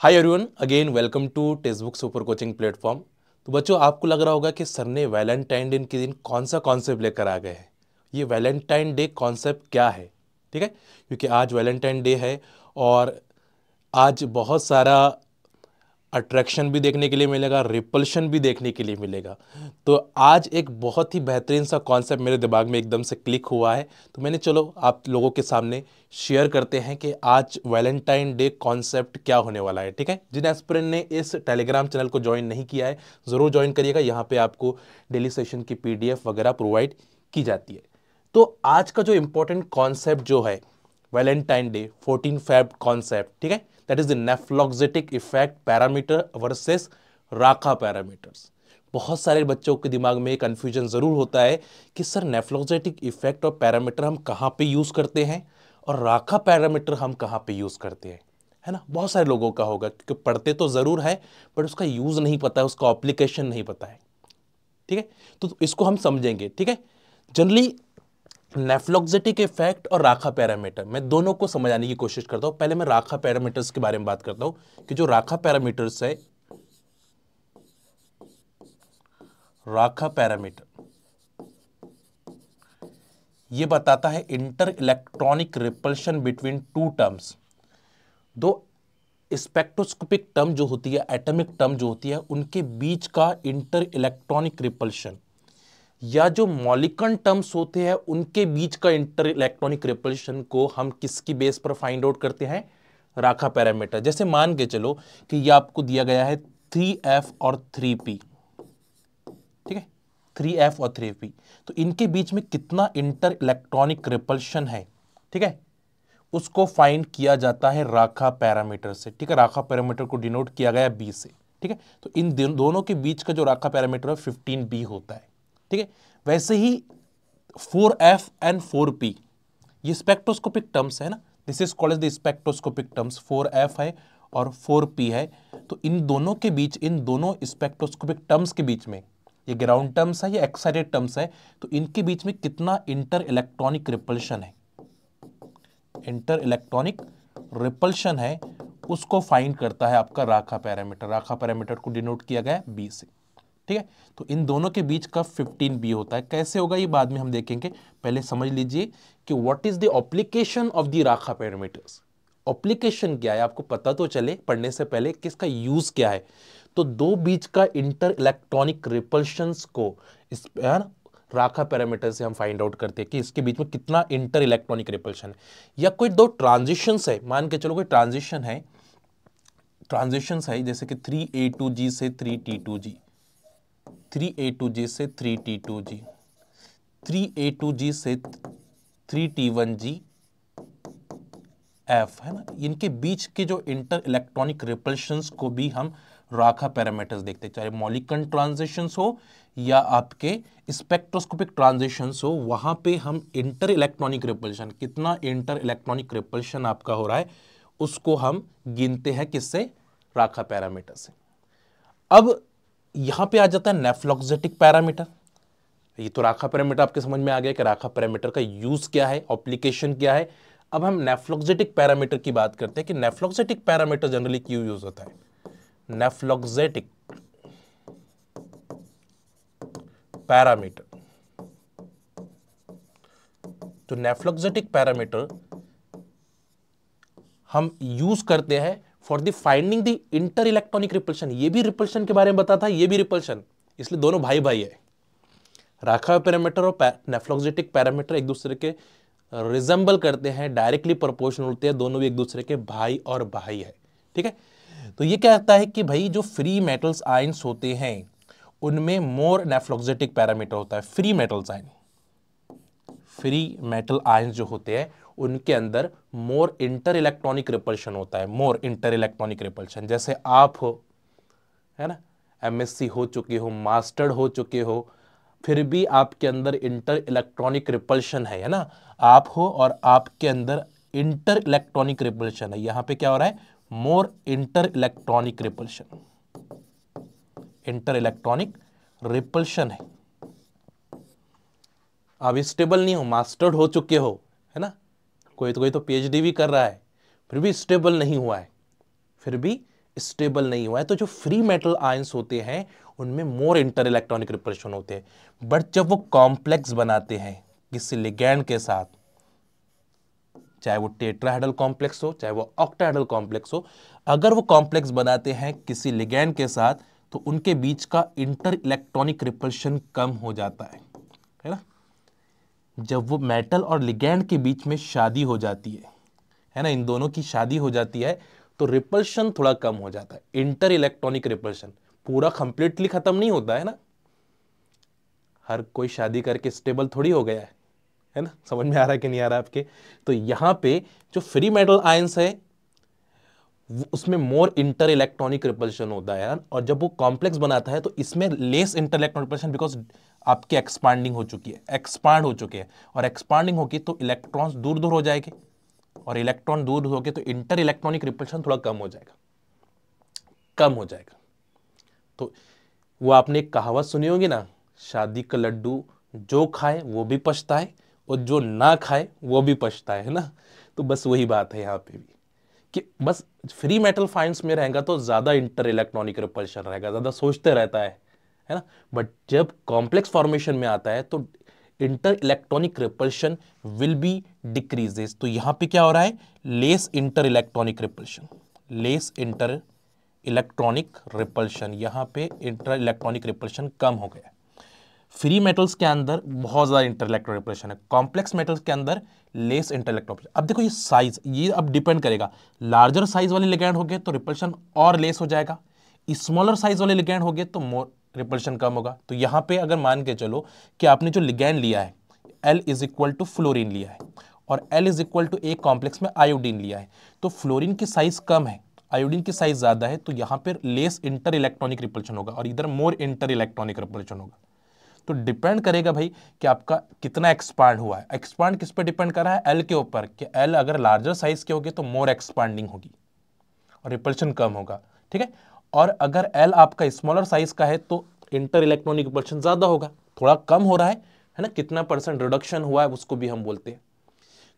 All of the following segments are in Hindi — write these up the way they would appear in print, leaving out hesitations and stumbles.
Hi everyone, again welcome to text book super coaching platform. तो बच्चों, आपको लग रहा होगा कि सर ने वैलेंटाइन डे के दिन कौन सा कॉन्सेप्ट लेकर आ गए हैं। ये वैलेंटाइन डे कॉन्सेप्ट क्या है, ठीक है, क्योंकि आज वैलेंटाइन डे है और आज बहुत सारा अट्रैक्शन भी देखने के लिए मिलेगा, रिपल्शन भी देखने के लिए मिलेगा। तो आज एक बहुत ही बेहतरीन सा कॉन्सेप्ट मेरे दिमाग में एकदम से क्लिक हुआ है, तो मैंने चलो आप लोगों के सामने शेयर करते हैं कि आज वैलेंटाइन डे कॉन्सेप्ट क्या होने वाला है। ठीक है, जिन एस्पिरेंट ने इस टेलीग्राम चैनल को ज्वाइन नहीं किया है ज़रूर ज्वाइन करिएगा। यहाँ पे आपको डेली सेशन की PDF वगैरह प्रोवाइड की जाती है। तो आज का जो इंपॉर्टेंट कॉन्सेप्ट जो है वैलेंटाइन डे 14 फेब कॉन्सेप्ट, ठीक है, that is the nephelauxetic effect parameter versus Racah parameters. बहुत सारे बच्चों के दिमाग में कंफ्यूजन जरूर होता है कि सर नेफ्लॉक्सेटिक इफेक्ट और पैरामीटर हम कहाँ पे यूज करते हैं और राखा पैरामीटर हम कहाँ पे यूज करते हैं, है ना। बहुत सारे लोगों का होगा क्योंकि पढ़ते तो जरूर है बट उसका यूज नहीं पता है, उसका एप्लीकेशन नहीं पता है। ठीक है, तो इसको हम समझेंगे। ठीक है, जनरली नेफ्लॉक्सेटिक इफेक्ट और राखा पैरामीटर मैं दोनों को समझाने की कोशिश करता हूं। पहले मैं राखा पैरामीटर्स के बारे में बात करता हूं कि जो राखा पैरामीटर्स है, राखा पैरामीटर ये बताता है inter electronic repulsion between two terms. दो स्पेक्ट्रोस्कोपिक टर्म जो होती है, एटॉमिक टर्म जो होती है, उनके बीच का इंटर इलेक्ट्रॉनिक रिपल्शन, या जो मॉलिक्यूलर टर्म्स होते हैं उनके बीच का इंटर इलेक्ट्रॉनिक रिपल्शन को हम किसकी बेस पर फाइंड आउट करते हैं, राखा पैरामीटर। जैसे मान के चलो कि ये आपको दिया गया है 3F और 3P, ठीक है, 3F और 3P, तो इनके बीच में कितना इंटर इलेक्ट्रॉनिक रिपल्शन है, ठीक है, उसको फाइंड किया जाता है राखा पैरामीटर से। ठीक है, राखा पैरामीटर को डिनोट किया गया B से। ठीक है, तो इन दोनों के बीच का जो राखा पैरामीटर है 15B होता है। ठीक है, वैसे ही 4F एंड 4P ये स्पेक्ट्रोस्कोपिक टर्म्स है ना, this is called as the spectroscopic terms. 4F है और 4P है, तो इन दोनों के बीच, इन दोनों स्पेक्ट्रोस्कोपिक टर्म्स के बीच में, ये ग्राउंड टर्म्स है, ये एक्साइटेड टर्म्स है, तो इनके बीच में कितना इंटर इलेक्ट्रॉनिक रिपल्शन है, इंटर इलेक्ट्रॉनिक रिपल्शन है, उसको फाइंड करता है आपका राखा पैरामीटर। राखा पैरामीटर को डिनोट किया गया B से। ठीक है, तो इन दोनों के बीच का 15B होता है। कैसे होगा ये बाद में हम देखेंगे, पहले समझ लीजिए कि what is the application of the राखा पैरामीटर्स। एप्लीकेशन क्या है आपको पता तो चले पढ़ने से पहले कि इसका यूज क्या है। तो दो बीच का इंटर इलेक्ट्रॉनिक रिपल्शंस को इस राखा पैरामीटर से हम फाइंड आउट करते हैं कि इसके बीच में कितना इंटर इलेक्ट्रॉनिक रिपल्शन है। या कोई दो ट्रांजिशंस है, मान के चलो कोई ट्रांजिशन है, ट्रांजिशंस है जैसे कि 3A2G से 3T2G, 3A2G से 3T2G, 3A2G से 3T1G F, है ना। इनके बीच के जो इंटर इलेक्ट्रॉनिक रिपल्शंस को भी हम राखा पैरामीटर्स देखते हैं, चाहे मॉलिक्यूलर ट्रांजिशंस हो या आपके स्पेक्ट्रोस्कोपिक ट्रांजिशंस हो, वहां पे हम इंटर इलेक्ट्रॉनिक रिपल्शन, कितना इंटर इलेक्ट्रॉनिक रिपल्शन आपका हो रहा है, उसको हम गिनते हैं किससे, राखा पैरामीटर से। अब यहां पे आ जाता है नेफ्लॉक्सेटिक पैरामीटर। ये तो राखा पैरामीटर आपके समझ में आ गया कि राखा पैरामीटर का यूज क्या है, एप्लीकेशन क्या है। अब हम नेफ्लॉक्सेटिक पैरामीटर की बात करते हैं कि नेफ्लॉक्सेटिक पैरामीटर जनरली क्यों यूज होता है। नेफ्लॉक्सेटिक पैरामीटर, तो नेफ्लॉक्सेटिक पैरामीटर हम यूज करते हैं for the finding the inter electronic repulsion. ये भी रिपल्शन के बारे में बताता है, ये भी रिपल्शन, इसलिए दोनों भाई भाई है। राखा पैरामीटर और नेफ्लॉक्सेटिक पैरामीटर एक दूसरे के रिजेंबल करते हैं, डायरेक्टली प्रोपोर्शनल होते हैं, दोनों भी एक दूसरे के भाई और भाई है। ठीक है, तो ये कहता है कि भाई जो फ्री मेटल्स आयंस होते हैं उनमें मोर नेफ्लॉक्सेटिक पैरामीटर होता है। Free metals ion, free metal ions जो होते हैं उनके अंदर मोर इंटर इलेक्ट्रॉनिक रिपल्शन होता है, मोर इंटर इलेक्ट्रॉनिक रिपल्शन। जैसे आप हो, है ना, MSc हो चुके हो, मास्टर्ड हो चुके हो, फिर भी आपके अंदर इंटर इलेक्ट्रॉनिक रिपल्शन है ना, आप हो और आपके अंदर इंटर इलेक्ट्रॉनिक रिपल्शन है। यहां पे क्या हो रहा है, more inter electronic repulsion, inter electronic repulsion है। आप स्टेबल नहीं हो, मास्टर्ड हो चुके हो, है ना, कोई तो PhD भी कर रहा है फिर भी स्टेबल नहीं हुआ है, फिर भी स्टेबल नहीं हुआ है, तो जो फ्री मेटल आयंस होते हैं उनमें मोर इंटर इलेक्ट्रॉनिक रिपल्शन होते हैं। बट जब वो कॉम्प्लेक्स बनाते हैं किसी लिगैंड के साथ, चाहे वो टेट्राहेड्रल कॉम्प्लेक्स हो चाहे वो ऑक्टाहेड्रल कॉम्प्लेक्स हो, अगर वो कॉम्प्लेक्स बनाते हैं किसी लिगैंड के साथ तो उनके बीच का इंटर इलेक्ट्रॉनिक रिपल्शन कम हो जाता है ना। जब वो मेटल और लिगैंड के बीच में शादी हो जाती है ना, इन दोनों की शादी हो जाती है तो रिपल्शन थोड़ा कम हो जाता है। इंटर इलेक्ट्रॉनिक रिपल्शन पूरा कंप्लीटली खत्म नहीं होता है ना, हर कोई शादी करके स्टेबल थोड़ी हो गया है ना। समझ में आ रहा है कि नहीं आ रहा है आपके? तो यहां पे जो फ्री मेटल आयंस है उसमें मोर इंटर इलेक्ट्रॉनिक रिपल्शन होता है, और जब वो कॉम्प्लेक्स बनाता है तो इसमें less inter electronic repulsion, because आपकी एक्सपांडिंग हो चुकी है, एक्सपांड हो चुके हैं, और एक्सपांडिंग होगी तो इलेक्ट्रॉन्स दूर दूर हो जाएंगे, और इलेक्ट्रॉन दूर हो गए तो इंटर इलेक्ट्रॉनिक रिपल्शन थोड़ा कम हो जाएगा, कम हो जाएगा। तो वो आपने एक कहावत सुनी होगी ना, शादी का लड्डू जो खाए वो भी पछताए और जो ना खाए वो भी पछताए, है ना। तो बस वही बात है यहाँ पे भी कि बस फ्री मेटल फाइंड्स में रहेगा तो ज्यादा इंटर इलेक्ट्रॉनिक रिपल्शन रहेगा, ज्यादा सोचते रहता है ना। बट जब कॉम्प्लेक्स फॉर्मेशन में आता है तो inter electronic repulsion will be decreases. तो यहां पे क्या हो रहा है, less inter electronic repulsion, less inter electronic repulsion, यहां पे इंटर इलेक्ट्रॉनिक रिपल्शन कम हो गया। फ्री मेटल्स के अंदर बहुत ज्यादा इंटर इलेक्ट्रॉनिक रिपल्शन है, कॉम्प्लेक्स मेटल्स के अंदर लेस इंटर इलेक्ट्रॉनिक। अब देखो ये साइज, ये अब डिपेंड करेगा, लार्जर साइज वाले लिगैंड हो गए तो रिपल्शन और लेस हो जाएगा, स्मॉलर साइज वाले लिगैंड हो गए तो मोर रिपल्शन कम होगा। तो यहां पे अगर मान के चलो कि आपने जो लिगैंड लिया है L is equal to fluorine लिया है और L इज इक्वल टू एक कॉम्प्लेक्स में आयोडीन लिया है, तो फ्लोरीन की साइज कम है, आयोडीन की साइज ज्यादा है, तो यहां पर लेस इंटर इलेक्ट्रॉनिक रिपल्शन होगा और इधर मोर इंटर इलेक्ट्रॉनिक रिपल्शन होगा। तो डिपेंड करेगा भाई कि आपका कितना एक्सपांड हुआ है। एक्सपांड किस पे डिपेंड कर रहा है, एल के ऊपर, कि एल अगर लार्जर साइज के होगी तो मोर एक्सपांडिंग होगी और रिपल्शन कम होगा, ठीक है। और अगर एल आपका स्मॉलर साइज का है तो इंटर इलेक्ट्रॉनिक रिपल्शन ज्यादा होगा, थोड़ा कम हो रहा है ना, कितना परसेंट रिडक्शन हुआ है उसको भी हम बोलते हैं।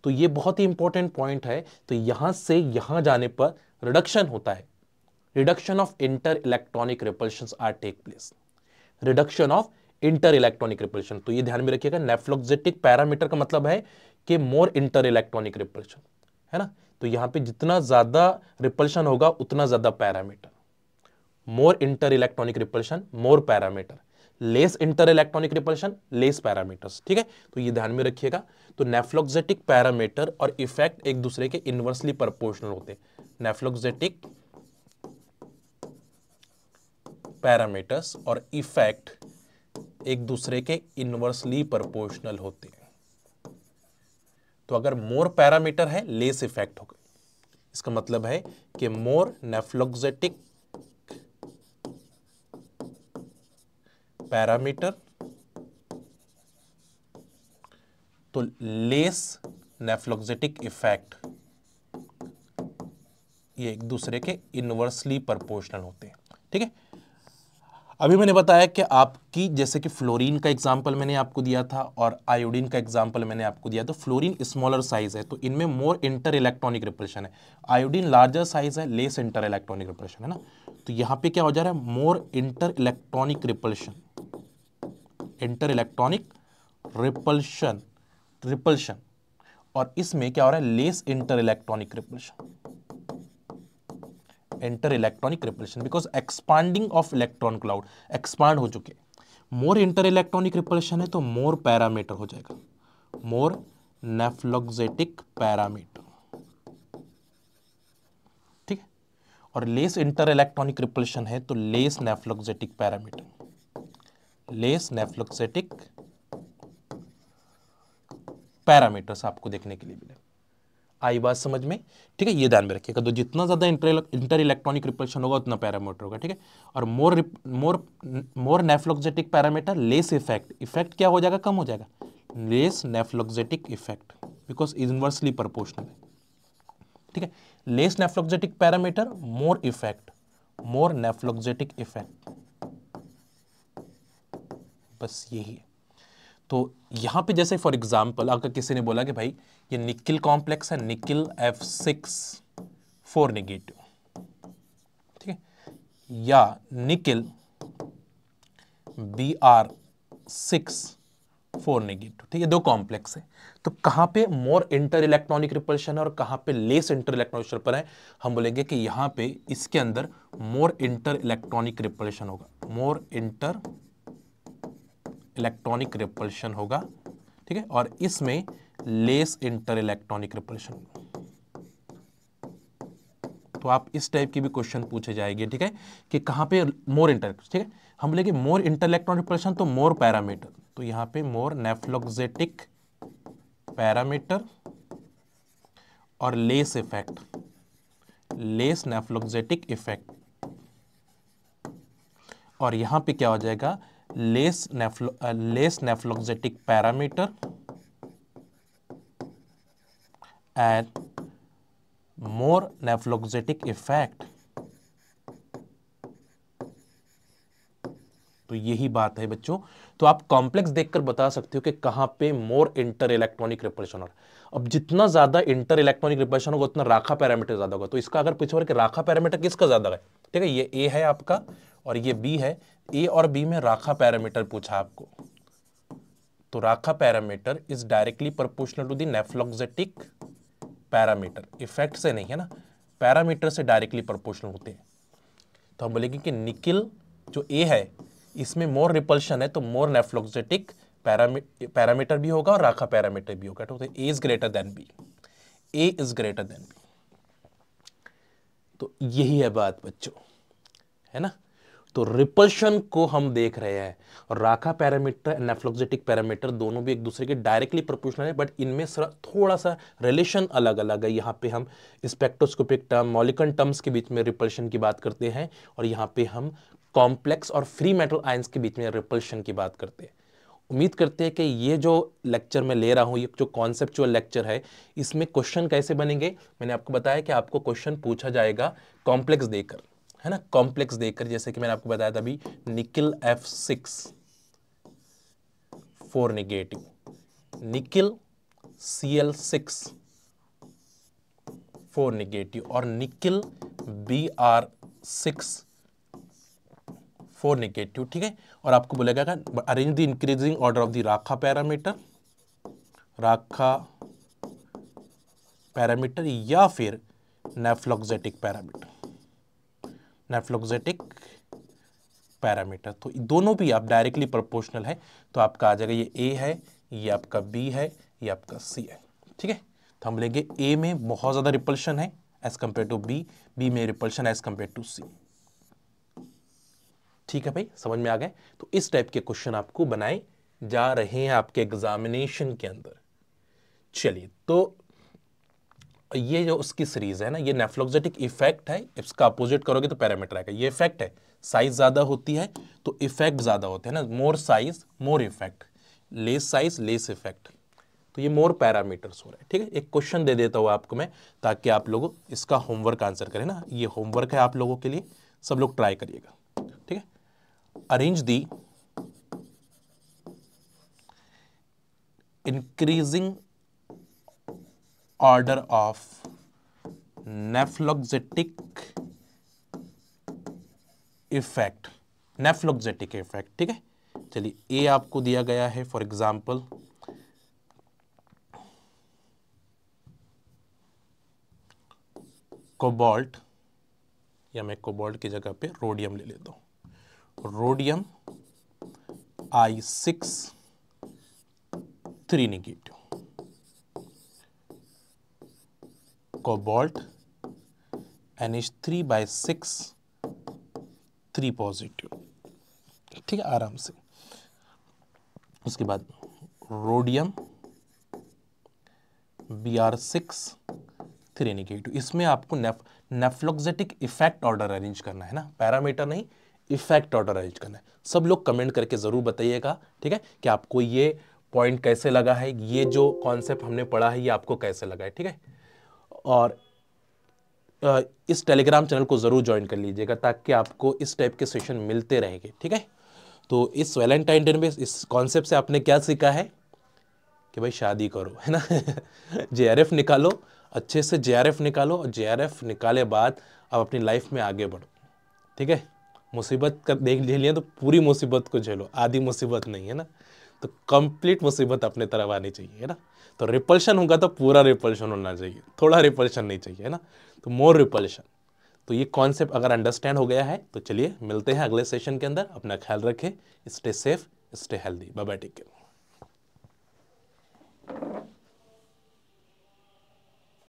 तो ये बहुत ही इंपॉर्टेंट पॉइंट है। तो यहां से यहां जाने पर रिडक्शन होता है, reduction of inter electronic repulsions are take place, reduction of inter electronic repulsion. तो ये ध्यान में रखिएगा, नेफ्लोक्सेटिक पैरामीटर का मतलब है कि मोर इंटर इलेक्ट्रॉनिक रिपल्शन, है ना। तो यहां पे जितना ज्यादा रिपल्शन होगा उतना ज्यादा parameter, more inter electronic repulsion more parameter, less inter electronic repulsion less parameters, ठीक है। तो ये ध्यान में रखिएगा। तो नेफ्लोक्सेटिक पैरामीटर और इफेक्ट एक दूसरे के इनवर्सली प्रोपोर्शनल होते हैं, नेफ्लोक्सेटिक पैरामीटर्स और इफेक्ट एक दूसरे के इनवर्सली प्रोपोर्शनल होते हैं। तो अगर मोर पैरामीटर है लेस इफेक्ट होगा, इसका मतलब है कि मोर नेफ्लोक्सेटिक पैरामीटर तो लेस नेफ्लोक्सेटिक इफेक्ट, ये एक दूसरे के इनवर्सली प्रोपोर्शनल होते हैं, ठीक है। अभी मैंने बताया कि आपकी जैसे कि फ्लोरीन का एग्जांपल मैंने आपको दिया था और आयोडीन का एग्जांपल मैंने आपको दिया, तो फ्लोरीन स्मॉलर साइज है तो इनमें मोर इंटर इलेक्ट्रॉनिक रिपल्शन है, आयोडीन लार्जर साइज है लेस इंटर इलेक्ट्रॉनिक रिपल्शन, है ना। तो यहां पे क्या हो जा रहा है, more inter electronic repulsion, inter electronic repulsion, repulsion, और इसमें क्या हो रहा है, less inter electronic repulsion, inter electronic repulsion, because expanding of electron cloud, expand हो चुके। मोर इंटर इलेक्ट्रॉनिक रिपल्शन है तो मोर पैरामीटर हो जाएगा, मोर नेफ्लोक्सेटिक पैरामीटर, ठीक है। और लेस इंटर इलेक्ट्रॉनिक रिपल्शन है तो less nephelauxetic parameter, less नेफ्लोक्सेटिक parameters आपको देखने के लिए मिले। आई बात समझ में, ठीक है। ये ध्यान में रखिएगा, तो जितना ज्यादा इंटर इलेक्ट्रॉनिक रिपल्शन होगा उतना पैरामीटर होगा, ठीक है। और more nephelauxetic parameter less effect, effect क्या हो जाएगा, कम हो जाएगा, less nephelauxetic effect, because inversely proportional है, ठीक है। Less nephelauxetic parameter more effect, more nephelauxetic effect, बस यही है। तो यहां पे जैसे फॉर एग्जांपल अगर किसी ने बोला कि भाई ये निकिल कॉम्प्लेक्स है, निकिल F6 4 नेगेटिव, ठीक है। या निकिल Br6 4 नेगेटिव। ठीक है, दो कॉम्प्लेक्स है, तो कहां पे मोर इंटर इलेक्ट्रॉनिक रिपल्शन है और कहां पे लेस इंटर इलेक्ट्रॉनिक रिपल्शन है? हम बोलेंगे कि यहां पे इसके अंदर मोर इंटर इलेक्ट्रॉनिक रिपल्शन होगा, मोर इंटर इलेक्ट्रॉनिक रिपल्शन होगा। ठीक है, और इसमें लेस इंटर इलेक्ट्रॉनिक रिपल्शन होगा। तो आप इस टाइप की भी क्वेश्चन पूछे जाएंगे। ठीक है, कि कहां पे मोर इंटर, ठीक है, हम बोलेंगे मोर इंटर इलेक्ट्रॉनिक रिपल्शन तो मोर पैरामीटर, तो यहां पे मोर नेफ्लोक्सेटिक पैरामीटर और less effect, less nephelauxetic effect, और यहां पे क्या हो जाएगा? Less nephelauxetic parameter and more nephelauxetic effect. तो यही बात है बच्चों। तो आप कॉम्प्लेक्स देखकर बता सकते हो कि कहां पे मोर इंटर इलेक्ट्रॉनिक रिपल्शन हो। अब जितना ज्यादा इंटर इलेक्ट्रॉनिक रिपल्शन होगा उतना राखा पैरामीटर ज्यादा होगा। तो इसका अगर पूछो कि राखा पैरामीटर किसका ज्यादा है, ठीक है, ये ए है आपका और ये बी है, ए और बी में राखा पैरामीटर पूछा आपको, तो Racah parameter is directly proportional to the nephelauxetic parameter. Effect से नहीं है ना, पैरामीटर से डायरेक्टली प्रोपोर्शनल होते हैं। तो हम बोलेंगे कि निकिल जो ए है इसमें मोर रिपल्शन है, तो मोर नेफ्लोक्सेटिक पैरामीटर भी होगा और राखा पैरामीटर भी होगा। तो A is greater than B, A is greater than B. तो यही है बात बच्चों, है ना। तो रिपल्शन को हम देख रहे हैं, और राखा पैरामीटर नेफ्लोक्सेटिक पैरामीटर दोनों भी एक दूसरे के डायरेक्टली प्रोपोर्शनल है, बट इनमें थोड़ा सा रिलेशन अलग अलग है। यहाँ पे हम स्पेक्ट्रोस्कोपिक टर्म, मॉलिक्यूलर टर्म्स के बीच में रिपल्शन की बात करते हैं, और यहाँ पे हम कॉम्प्लेक्स और फ्री मेटल आयंस के बीच में रिपल्शन की बात करते हैं। उम्मीद करते हैं कि ये जो लेक्चर मैं ले रहा हूँ, ये जो कॉन्सेप्चुअल लेक्चर है, इसमें क्वेश्चन कैसे बनेंगे। मैंने आपको बताया कि आपको क्वेश्चन पूछा जाएगा कॉम्प्लेक्स देकर, है ना, कॉम्प्लेक्स देकर। जैसे कि मैंने आपको बताया था अभी, nickel F6 4 negative, nickel Cl6 4 negative, और निकिल Br6 4 नेगेटिव। ठीक है, और आपको बोलेगा arrange the increasing order of the Racah parameter या फिर नेफ्लोक्सेटिक पैरामीटर। तो दोनों भी आप डायरेक्टली प्रोपोर्शनल है, तो आपका आ जाएगा ये ए है, ये आपका बी है, ये आपका सी है। ठीक है, तो हम लेंगे ए में बहुत ज्यादा रिपल्शन है as compared to B, B में repulsion as compared to C. ठीक है भाई, समझ में आ गए। तो इस टाइप के क्वेश्चन आपको बनाए जा रहे हैं आपके एग्जामिनेशन के अंदर। चलिए, तो ये जो उसकी सीरीज है ना, ये नेफ्लोक्सेटिक इफेक्ट है, इसका अपोजिट करोगे तो पैरामीटर आएगा। ये इफेक्ट है, साइज ज्यादा होती है तो इफेक्ट ज्यादा होते हैं ना, more size more effect, less size less effect. तो ये मोर पैरामीटर्स हो रहा है। ठीक है, एक क्वेश्चन दे देता हूं आपको मैं, ताकि आप लोग इसका होमवर्क आंसर करें ना। ये होमवर्क है आप लोगों के लिए, सब लोग ट्राई करिएगा। ठीक है, arrange the increasing order of nephelauxetic effect, nephelauxetic effect. ठीक है, चलिए, ए आपको दिया गया है फॉर एग्जांपल कोबाल्ट, या मैं कोबाल्ट की जगह पे रोडियम ले लेता हूं, rhodium I6 3 negative, cobalt NH3/6 3 positive. ठीक है, आराम से। उसके बाद रोडियम Br6 3 नेगेटिव। इसमें आपको नेफ्लोक्सेटिक इफेक्ट ऑर्डर अरेंज करना है ना, पैरामीटर नहीं, इफेक्ट ऑर्डर अरेंज करना है। सब लोग कमेंट करके जरूर बताइएगा, ठीक है, कि आपको ये पॉइंट कैसे लगा है, ये जो कॉन्सेप्ट हमने पढ़ा है ये आपको कैसे लगा है। ठीक है, और इस टेलीग्राम चैनल को जरूर ज्वाइन कर लीजिएगा, ताकि आपको इस टाइप के सेशन मिलते रहेंगे। ठीक है, तो इस वैलेंटाइन डे में इस कॉन्सेप्ट से आपने क्या सीखा है कि भाई शादी करो, है ना। JRF निकालो, अच्छे से JRF निकालो, और JRF निकाले बाद आप अपनी लाइफ में आगे बढ़ो। ठीक है। मुसीबत कर देख लिया तो पूरी मुसीबत को झेलो, आधी मुसीबत नहीं है ना, तो कंप्लीट मुसीबत अपने तरफ आनी चाहिए है ना। तो रिपल्शन होगा तो पूरा रिपल्शन होना चाहिए, थोड़ा रिपल्शन नहीं चाहिए है ना, तो मोर रिपल्शन। तो ये कॉन्सेप्ट अगर अंडरस्टैंड हो गया है तो चलिए मिलते हैं अगले सेशन के अंदर। अपना ख्याल रखें, stay safe, stay healthy, bye bye, take care.